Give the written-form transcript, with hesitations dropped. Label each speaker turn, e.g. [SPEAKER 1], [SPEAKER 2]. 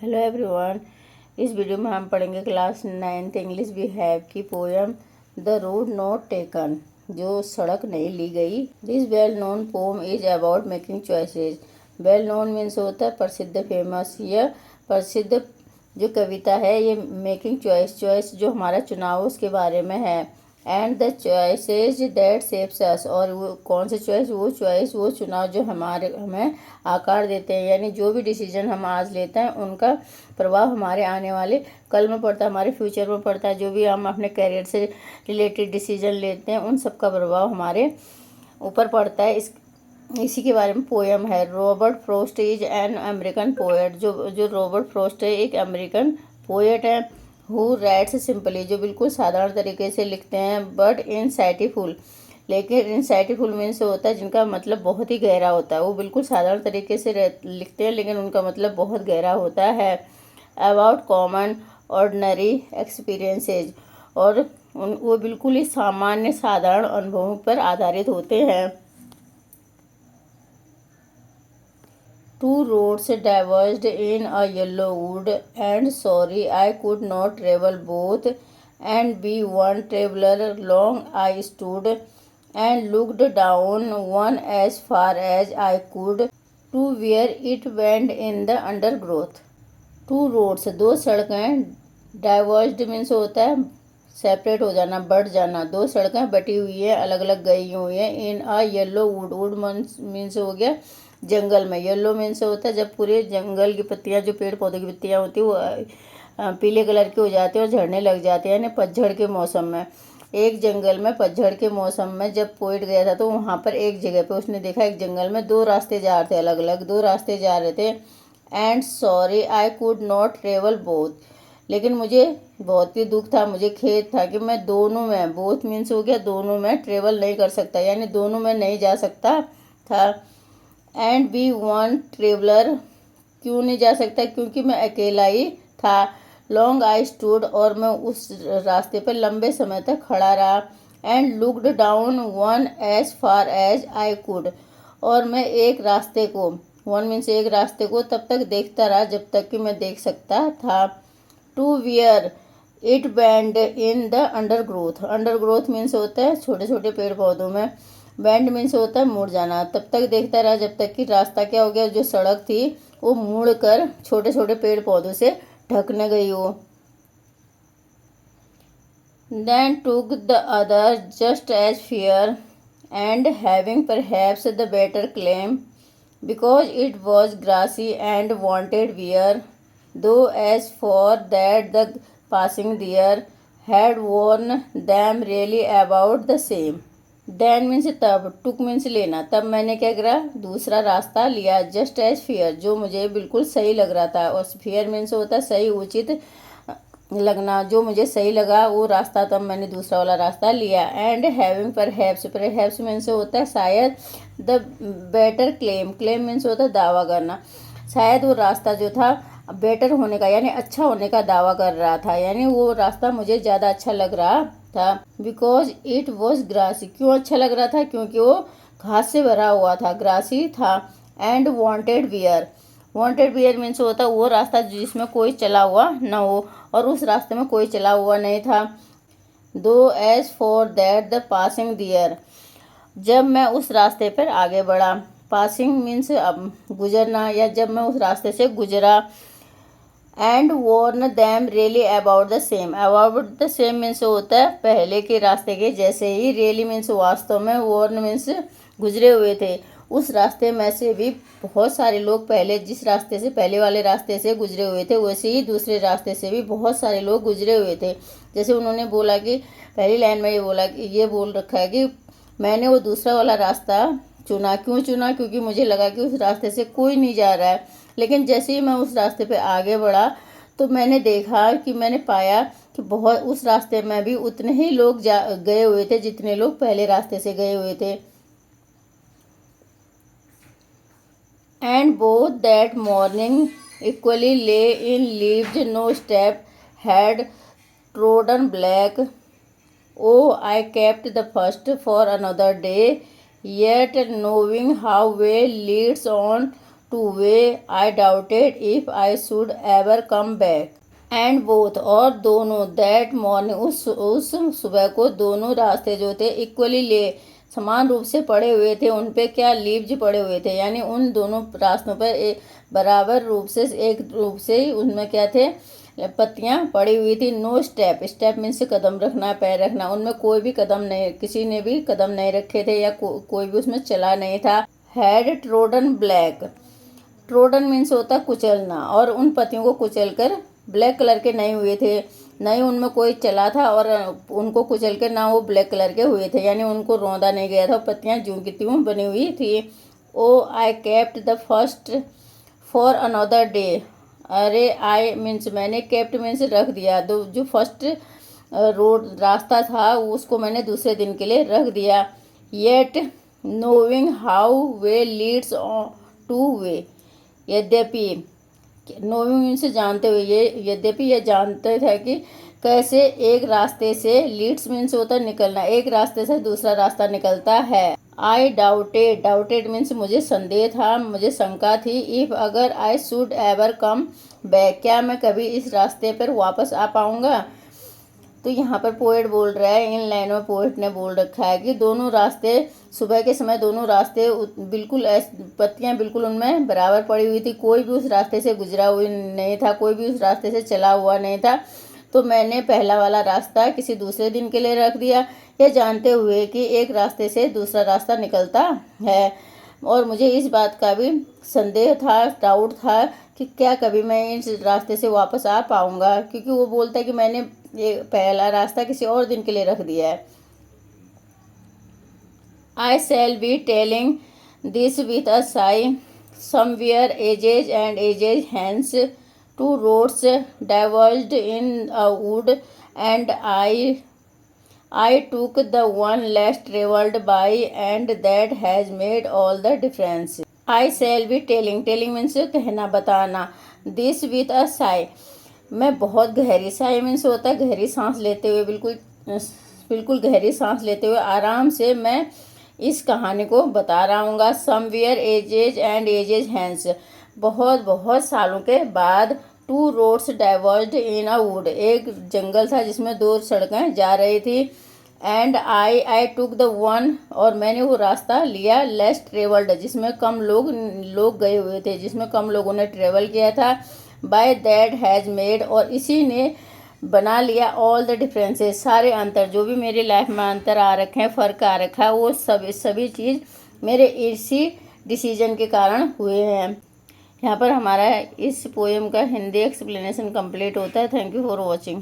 [SPEAKER 1] Hello everyone. इस video में हम पढ़ेंगे class 9th English we have की poem the road not taken, जो सड़क नहीं ली गई। This well known poem is about making choices. Well known means होता है प्रसिद्ध, फेमस। यह प्रसिद्ध जो कविता है ये मेकिंग चॉइस जो हमारा चुनाव उसके बारे में है। And the choices that shapes us, और वो कौन से चॉइस, वो चुनाव जो हमें आकार देते हैं, यानी जो भी डिसीजन हम आज लेते हैं उनका प्रभाव हमारे आने वाले कल में पड़ता है, हमारे फ्यूचर में पड़ता है। जो भी हम अपने करियर से रिलेटेड डिसीजन लेते हैं उन सब का प्रभाव हमारे ऊपर पड़ता है। इसी के बारे में पोएम है। Robert Frost is an American poet. जो रॉबर्ट फ्रॉस्ट है एक अमेरिकन पोएट है। हु राइट्स सिंपली, जो बिल्कुल साधारण तरीके से लिखते हैं, बट इनसाइटफुल। लेकिन इनसाइटफुल मीन्स होता है जिनका मतलब बहुत ही गहरा होता है। वो बिल्कुल साधारण तरीके से लिखते हैं लेकिन उनका मतलब बहुत गहरा होता है। अबाउट कॉमन ऑर्डिनरी एक्सपीरियंसेज, और वो बिल्कुल ही सामान्य साधारण अनुभवों पर आधारित होते हैं। Two roads diverged in a yellow wood, and sorry I could not travel both, and be one traveler long I stood, and looked down one as far as I could, to where it went in the undergrowth. Two roads, दो सड़कें। Divorced means होता है separate हो जाना, बढ़ जाना। दो सड़कें बटी हुई है, अलग अलग गई हुई है। इन अ येलो वुड, वुड मीन्स हो गया जंगल में। येलो मीन्स होता है जब पूरे जंगल की पत्तियां, जो पेड़ पौधों की पत्तियां होती है वो पीले कलर की हो जाती है और झड़ने लग जाती है, यानी पतझड़ के मौसम में। एक जंगल में पतझड़ के मौसम में जब पोइट गया था तो वहाँ पर एक जगह पे उसने देखा एक जंगल में दो रास्ते जा रहे थे, अलग अलग दो रास्ते जा रहे थे। And sorry I could not travel both, लेकिन मुझे बहुत ही दुख था, मुझे खेद था कि मैं दोनों में, बोथ मीन्स हो गया दोनों में, ट्रेवल नहीं कर सकता, यानी दोनों में नहीं जा सकता था। एंड बी वन ट्रेवलर, क्यों नहीं जा सकता, क्योंकि मैं अकेला ही था। लॉन्ग आई स्टूड, और मैं उस रास्ते पर लंबे समय तक खड़ा रहा। And looked down one as far as I could, और मैं एक रास्ते को, वन मीन्स एक रास्ते को तब तक देखता रहा जब तक कि मैं देख सकता था। To where it bent in the undergrowth. Undergrowth means होता है छोटे छोटे पेड़ पौधों में। बैंड मीन्स होता है मुड़ जाना। तब तक देखता रहा जब तक कि रास्ता क्या हो गया, जो सड़क थी वो मुड़ कर छोटे छोटे पेड़ पौधों से ढकने गई हो। Then took the other just as fair, and having perhaps the better claim, because it was grassy and wanted wear, though as for that the passing there had worn them really about the same. Then means तब, टुक means लेना। तब मैंने क्या करा, दूसरा रास्ता लिया। Just as fear, जो मुझे बिल्कुल सही लग रहा था। और फियर मीन्स होता है सही, उचित लगना, जो मुझे सही लगा वो रास्ता, तब मैंने दूसरा वाला रास्ता लिया। एंड हैविंग परहैप्स मीन्स होता है शायद। The better claim, claim means होता है दावा करना। शायद वो रास्ता जो था बेटर होने का, यानी अच्छा होने का दावा कर रहा था, यानी वो रास्ता मुझे ज़्यादा अच्छा लग रहा था। बिकॉज इट वॉज ग्रासी, क्यों अच्छा लग रहा था, क्योंकि वो घास से भरा हुआ था, ग्रासी था। And wanted wear, wanted wear means होता है वो रास्ता जिसमें कोई चला हुआ ना हो, और उस रास्ते में कोई चला हुआ नहीं था। Though as for that the passing there, जब मैं उस रास्ते पर आगे बढ़ा। पासिंग मीन्स अब गुजरना, या जब मैं उस रास्ते से गुजरा। And worn them really about the same, about the same means होता है पहले के रास्ते के जैसे ही। रियली मीन्स वास्तव में। वॉर्न मीन्स गुजरे हुए थे। उस रास्ते में से भी बहुत सारे लोग पहले, जिस रास्ते से, पहले वाले रास्ते से गुजरे हुए थे, वैसे ही दूसरे रास्ते से भी बहुत सारे लोग गुजरे हुए थे। जैसे उन्होंने बोला कि पहली लाइन में ये बोला कि, ये बोल रखा है कि मैंने वो दूसरा वाला रास्ता चुना। क्यों चुना, क्योंकि मुझे लगा कि उस रास्ते से कोई नहीं जा रहा है। लेकिन जैसे ही मैं उस रास्ते पे आगे बढ़ा तो मैंने देखा कि, मैंने पाया कि बहुत, उस रास्ते में भी उतने ही लोग गए हुए थे जितने लोग पहले रास्ते से गए हुए थे। And both that morning equally lay in leaves, no step had trodden black. Oh, I kept the first for another day, yet knowing how way leads on two way I doubted if I should ever come back and both और दोनों that morning उस सुबह को दोनों रास्ते जो थे equally ले समान रूप से पड़े हुए थे, उन पे क्या लीव्स पड़े हुए थे, यानी उन दोनों रास्तों पर एक बराबर रूप से एक रूप से ही उनमें क्या थे, पत्तियां पड़ी हुई थी। नो स्टेप, स्टेप मीन्स कदम रखना, पैर रखना, उनमें कोई भी कदम नहीं, किसी ने भी कदम नहीं रखे थे या कोई भी उसमें चला नहीं था। Had trodden black, trodden means होता कुचलना, और उन पत्तियों को कुचल कर ब्लैक कलर के नहीं हुए थे, नहीं उनमें कोई चला था और उनको कुचल के ना वो ब्लैक कलर के हुए थे, यानी उनको रौंदा नहीं गया था, पत्तियां ज्यों की त्यों बनी हुई थी। Oh I kept the first for another day, अरे आई मीन्स मैंने, केप्ट मीन्स रख दिया, जो फर्स्ट रोड रास्ता था उसको मैंने दूसरे दिन के लिए रख दिया। Yet knowing how way leads two way, यद्यपि, नोइंग मीन्स जानते हुए, यद्यपि ये जानते थे कि कैसे एक रास्ते से, लीड्स मीन्स होता है निकलना, एक रास्ते से दूसरा रास्ता निकलता है। आई डाउटेड, डाउटेड मीन्स मुझे संदेह था, मुझे शंका थी। इफ अगर I should ever come back, क्या मैं कभी इस रास्ते पर वापस आ पाऊंगा। तो यहाँ पर पोएट बोल रहा है, इन लाइनों में पोएट ने बोल रखा है कि दोनों रास्ते, सुबह के समय दोनों रास्ते बिल्कुल पत्तियाँ बिल्कुल उनमें बराबर पड़ी हुई थी, कोई भी उस रास्ते से गुजरा हुआ नहीं था, कोई भी उस रास्ते से चला हुआ नहीं था। तो मैंने पहला वाला रास्ता किसी दूसरे दिन के लिए रख दिया, यह जानते हुए कि एक रास्ते से दूसरा रास्ता निकलता है, और मुझे इस बात का भी संदेह था, डाउट था कि क्या कभी मैं इस रास्ते से वापस आ पाऊंगा, क्योंकि वो बोलता है कि मैंने ये पहला रास्ता किसी और दिन के लिए रख दिया है। I shall be telling this with a sigh, somewhere ages and ages hence, two roads diverged in a wood and I took the one less traveled by, and that has made all the difference. I shall be telling, telling means कहना, बताना, this with a sigh, मैं बहुत गहरी, sigh means होता है गहरी सांस लेते हुए, बिल्कुल गहरी सांस लेते हुए आराम से मैं इस कहानी को बता रहा हूँगा। Somewhere ages and ages hence, बहुत बहुत सालों के बाद, two roads diverged in a wood, एक जंगल था जिसमें दो सड़कें जा रही थी। And I took the one, और मैंने वो रास्ता लिया, लेस ट्रेवल्ड, जिसमें कम लोग गए हुए थे, जिसमें कम लोगों ने ट्रेवल किया था। बाय दैट हैज़ मेड, और इसी ने बना लिया, ऑल द डिफरेंसेस, सारे अंतर, जो भी मेरी लाइफ में अंतर आ रखे हैं, फ़र्क आ रखा है, वो सभी चीज़ मेरे इसी डिसीजन के कारण हुए हैं। यहाँ पर हमारा इस पोएम का हिंदी एक्सप्लेनेशन कंप्लीट होता है। Thank you for watching.